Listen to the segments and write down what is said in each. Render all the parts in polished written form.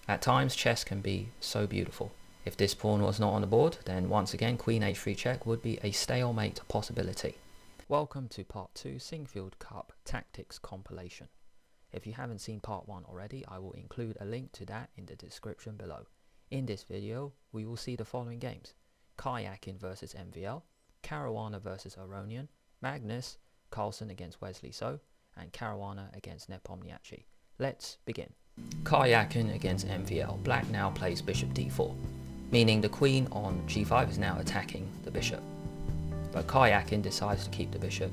At times, chess can be so beautiful. If this pawn was not on the board, then once again queen h3 check would be a stalemate possibility. Welcome to part 2 Sinquefield Cup Tactics Compilation. If you haven't seen part 1 already, I will include a link to that in the description below. In this video, we will see the following games: Karjakin vs MVL, Caruana vs Aronian, Magnus Carlsen against Wesley So, and Caruana against Nepom. Let's begin. Karjakin against MVL. Black now plays bishop d4, meaning the queen on g5 is now attacking the bishop. But Karjakin decides to keep the bishop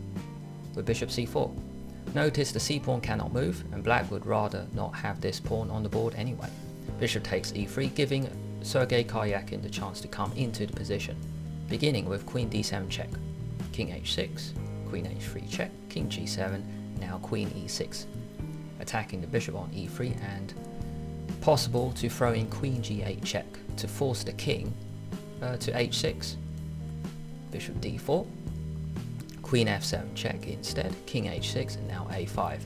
with bishop c4. Notice the c pawn cannot move, and black would rather not have this pawn on the board anyway. Bishop takes e3, giving Sergei Karjakin the chance to come into the position, beginning with queen d7 check, king h6, queen h3 check, king g7, now queen e6, attacking the bishop on e3, and possible to throw in queen g8 check to force the king to h6, bishop d4, queen f7 check instead, king h6, and now a5.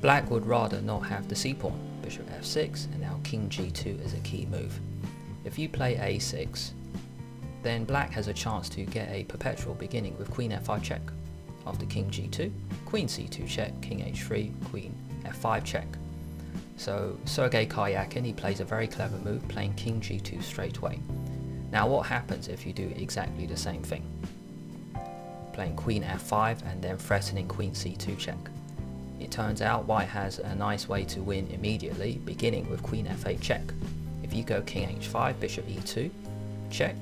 Black would rather not have the c pawn, bishop f6, and now king g2 is a key move. If you play a6, then black has a chance to get a perpetual, beginning with queen f5 check. After king g2, queen c2 check, king h3, queen f5 check. So Sergei Karjakin, he plays a very clever move, playing king g2 straight away. Now what happens if you do exactly the same thing? Playing queen f5 and then threatening queen c2 check. It turns out white has a nice way to win immediately, beginning with queen f8 check. If you go king h5, bishop e2, check,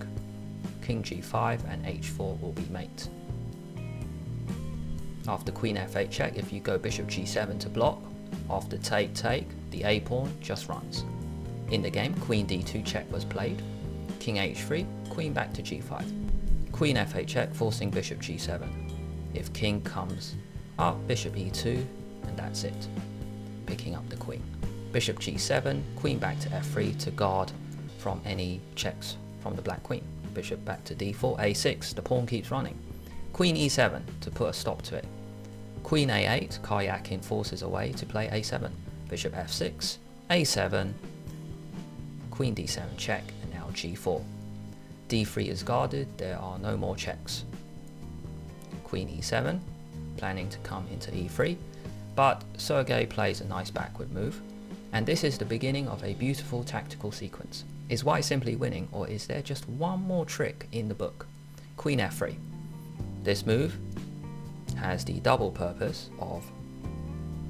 king g5, and h4 will be mate. After queen f8 check, if you go bishop g7 to block, after take, the a pawn just runs. In the game, queen d2 check was played, king h3, queen back to g5. Queen f8 check, forcing bishop g7. If king comes up, bishop e2, and that's it, picking up the queen. Bishop g7, queen back to f3 to guard from any checks from the black queen. Bishop back to d4, a6, the pawn keeps running. Queen e7 to put a stop to it. Queen a8, Karjakin forces away to play a7. Bishop f6, a7, queen d7 check, and now g4. d3 is guarded, there are no more checks. Queen e7, planning to come into e3, but Sergei plays a nice backward move, and this is the beginning of a beautiful tactical sequence. Is white simply winning, or is there just one more trick in the book? Queen f3. This move has the double purpose of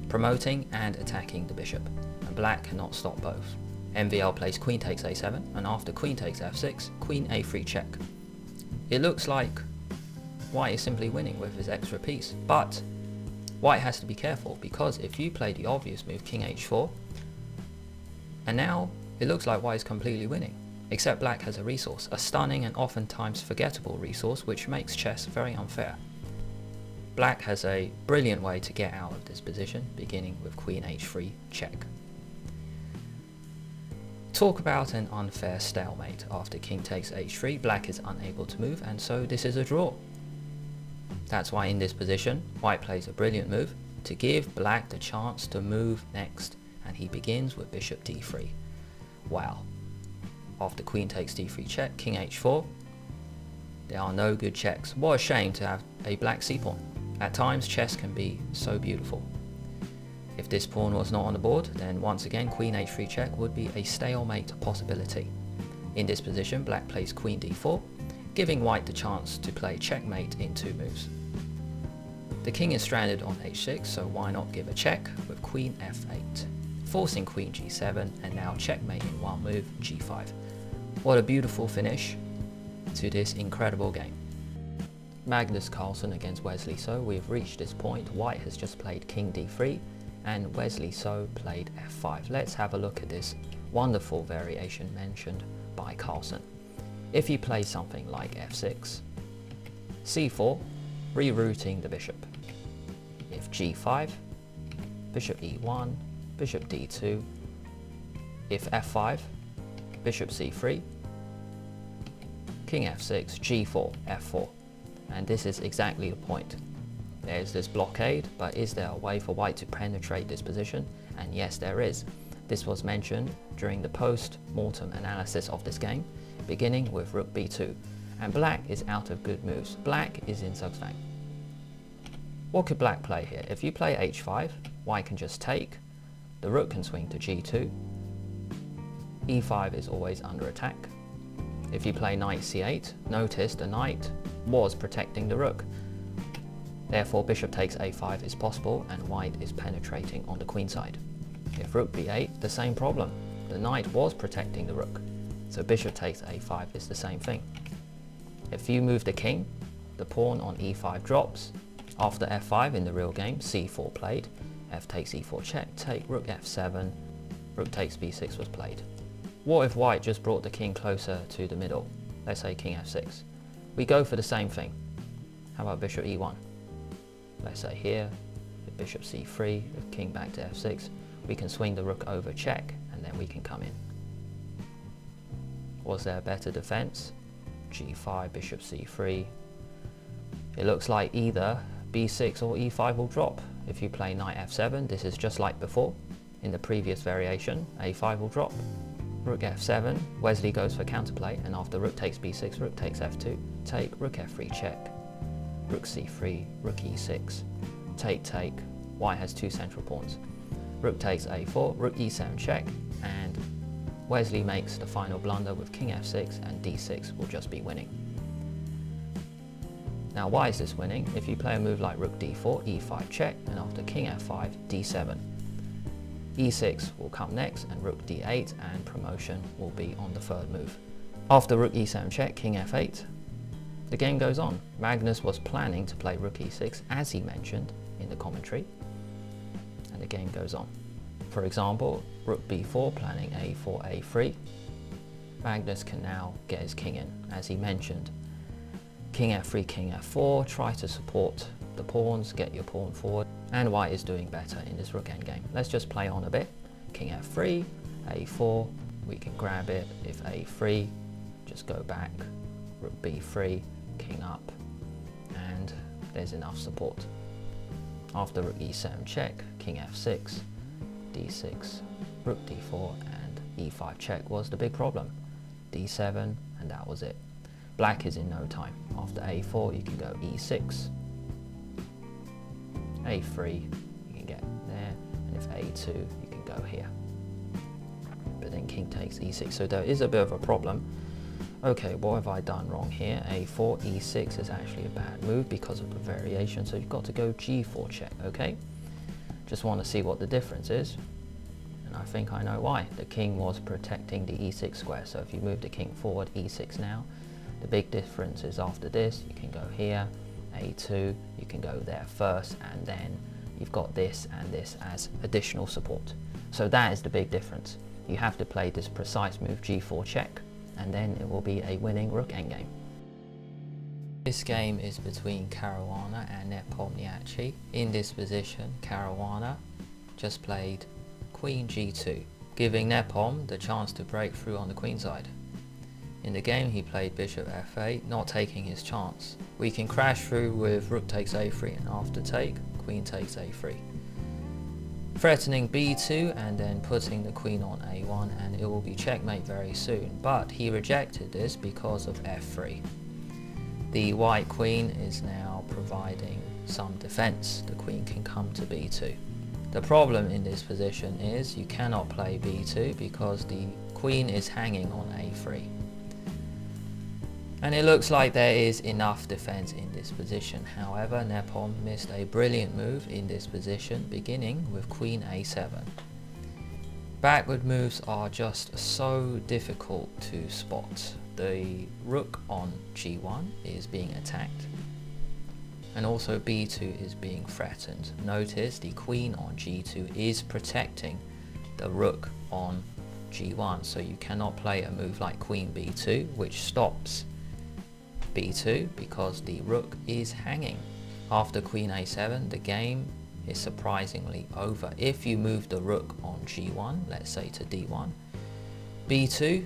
promoting and attacking the bishop, and black cannot stop both. MVL plays queen takes a7, and after queen takes f6, queen a3 check. It looks like white is simply winning with his extra piece, but white has to be careful, because if you play the obvious move king h4, and now it looks like white is completely winning, except black has a resource, a stunning and oftentimes forgettable resource, which makes chess very unfair. Black has a brilliant way to get out of this position, beginning with queen h3 check. Talk about an unfair stalemate. After king takes h3, black is unable to move, and so this is a draw. That's why in this position, white plays a brilliant move to give black the chance to move next, and he begins with bishop d3. Wow. After queen takes d3 check, king h4, there are no good checks. What a shame to have a black c pawn. At times, chess can be so beautiful. If this pawn was not on the board, then once again queen h3 check would be a stalemate possibility. In this position, black plays queen d4, giving white the chance to play checkmate in 2 moves. The king is stranded on h6, so why not give a check with queen f8, forcing queen g7, and now checkmate in 1 move, g5. What a beautiful finish to this incredible game. Magnus Carlsen against Wesley So. We've reached this point. White has just played king d3 and Wesley So played f5. Let's have a look at this wonderful variation mentioned by Carlsen. If you play something like f6, c4, rerouting the bishop. If g5, bishop e1, bishop d2. If f5, bishop c3, king f6, g4, f4. And this is exactly the point. There's this blockade, but is there a way for white to penetrate this position? And yes, there is. This was mentioned during the post-mortem analysis of this game, beginning with rook b2, and black is out of good moves. Black is in Zugswang. What could black play here? If you play h5, white can just take, the rook can swing to g2, e5 is always under attack. If you play knight c8, notice the knight was protecting the rook. Therefore bishop takes a5 is possible and white is penetrating on the queen side. If rook b8, the same problem. The knight was protecting the rook. So bishop takes a5 is the same thing. If you move the king, the pawn on e5 drops. After f5 in the real game, c4 played, f takes e4 check, take, rook f7, rook takes b6 was played. What if white just brought the king closer to the middle? Let's say king f6. We go for the same thing. How about bishop e1? Let's say here, with bishop c3, with king back to f6, we can swing the rook over check, and then we can come in. Was there a better defense? g5, bishop c3. It looks like either b6 or e5 will drop. If you play knight f7, this is just like before. In the previous variation, a5 will drop. Rook f7, Wesley goes for counterplay, and after rook takes b6, rook takes f2, take, rook f3 check, rook c3, rook e6, take, take, white has two central pawns. Rook takes a4, rook e7 check, and Wesley makes the final blunder with king f6, and d6 will just be winning. Now why is this winning? If you play a move like rook d4, e5 check, and after king f5, d7. e6 will come next, and rook d8, and promotion will be on the third move. After rook e7 check, king f8, the game goes on. Magnus was planning to play rook e6 as he mentioned in the commentary, and the game goes on. For example, rook b4 planning a4, a3. Magnus can now get his king in, as he mentioned. King f3, king f4, try to support the pawns, get your pawn forward, and white is doing better in this rook endgame. Let's just play on a bit. King f3, a4, we can grab it. If a3, just go back, rook b3, king up, and there's enough support. After rook e7 check, king f6, d6, rook d4, and e5 check was the big problem. d7, and that was it. Black is in no time. After a4, you can go e6, a3, you can get there, and if a2, you can go here. But then king takes e6, so there is a bit of a problem. Okay, what have I done wrong here? a4, e6 is actually a bad move because of the variation, so you've got to go g4 check, okay? Just want to see what the difference is, and I think I know why. The king was protecting the e6 square, so if you move the king forward, e6 now, the big difference is after this, you can go here, a2, you can go there first, and then you've got this and this as additional support. So that is the big difference. You have to play this precise move g4 check, and then it will be a winning rook endgame. This game is between Caruana and Nepom. In this position, Caruana just played queen g2, giving Nepom the chance to break through on the queen side. In the game he played bishop f8, not taking his chance. We can crash through with rook takes a3, and after take, queen takes a3. Threatening b2 and then putting the queen on a1, and it will be checkmate very soon, but he rejected this because of f3. The white queen is now providing some defense. The queen can come to b2. The problem in this position is you cannot play b2 because the queen is hanging on a3. And it looks like there is enough defense in this position. However, Nepom missed a brilliant move in this position, beginning with queen a7. Backward moves are just so difficult to spot. The rook on g1 is being attacked, and also b2 is being threatened. Notice the queen on g2 is protecting the rook on g1, so you cannot play a move like queen b2, which stops b2 because the rook is hanging. After queen a7, the game is surprisingly over. If you move the rook on g1, let's say to d1, b2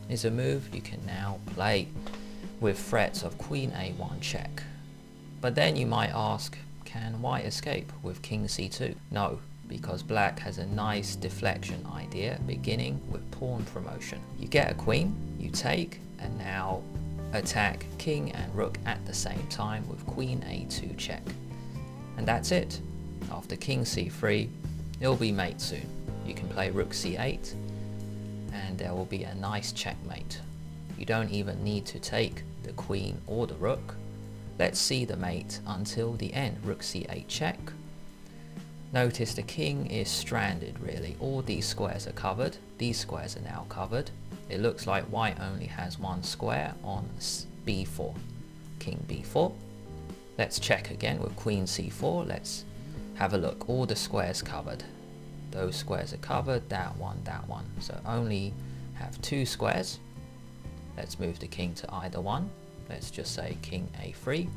is a move you can now play with threats of queen a1 check. But then you might ask, can white escape with king c2? No, because black has a nice deflection idea beginning with pawn promotion. You get a queen, you take, and now attack king and rook at the same time with queen a2 check. And that's it. After king c3, it'll be mate soon. You can play rook c8 and there will be a nice checkmate. You don't even need to take the queen or the rook. Let's see the mate until the end. Rook c8 check. Notice the king is stranded really. All these squares are covered. These squares are now covered. It looks like white only has one square on b4. King b4. Let's check again with queen c4. Let's have a look. All the squares covered. Those squares are covered. That one, that one. So only have two squares. Let's move the king to either one. Let's just say king a3.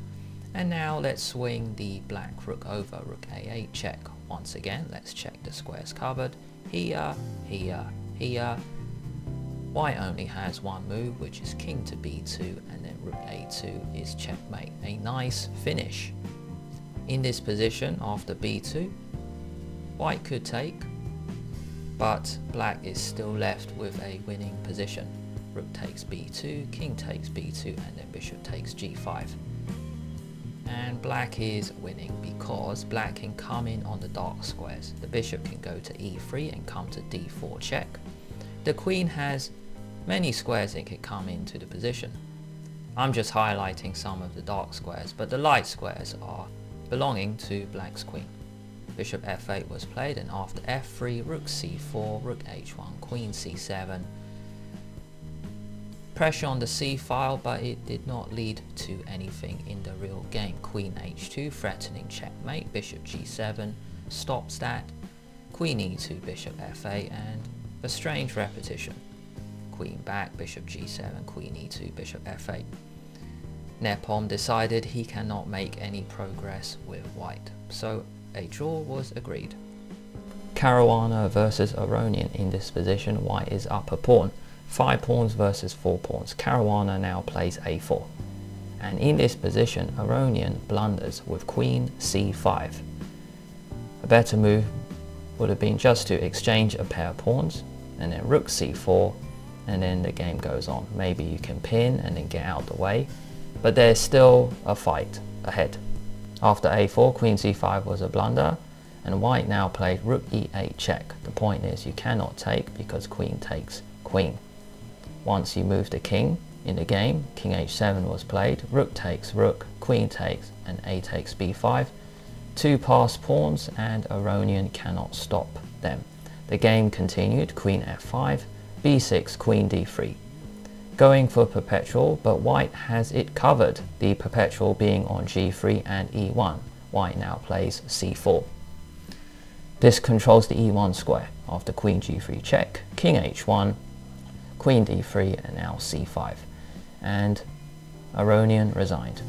And now let's swing the black rook over, rook a8 check. Once again, let's check the squares covered. Here, here, here. White only has one move, which is king to b2, and then rook a2 is checkmate. A nice finish. In this position, after b2, white could take, but black is still left with a winning position. Rook takes b2, king takes b2, and then bishop takes g5. And black is winning because black can come in on the dark squares. The bishop can go to e3 and come to d4 check. The queen has many squares it can come into the position. I'm just highlighting some of the dark squares, but the light squares are belonging to black's queen. Bishop f8 was played, and after f3, rook c4, rook h1, queen c7. Pressure on the c file, but it did not lead to anything in the real game. Queen h2 threatening checkmate, bishop g7 stops that, queen e2, bishop f8, and a strange repetition. Queen back, bishop g7, queen e2, bishop f8. Nepom decided he cannot make any progress with white, so a draw was agreed. Caruana versus Aronian. In this position, white is up a pawn. 5 pawns versus 4 pawns. Caruana now plays a4. And in this position, Aronian blunders with queen c5. A better move would have been just to exchange a pair of pawns, and then rook c4, and then the game goes on. Maybe you can pin and then get out the way, but there's still a fight ahead. After a4, queen c5 was a blunder, and white now played rook e8 check. The point is you cannot take because queen takes queen. Once you move the king in the game, king h7 was played, rook takes rook, queen takes, and a takes b5. 2 passed pawns, and Aronian cannot stop them. The game continued, queen f5, b6, queen d3. Going for perpetual, but white has it covered, the perpetual being on g3 and e1. White now plays c4. This controls the e1 square. After queen g3 check, king h1, queen d3, and now c5. And Aronian resigned.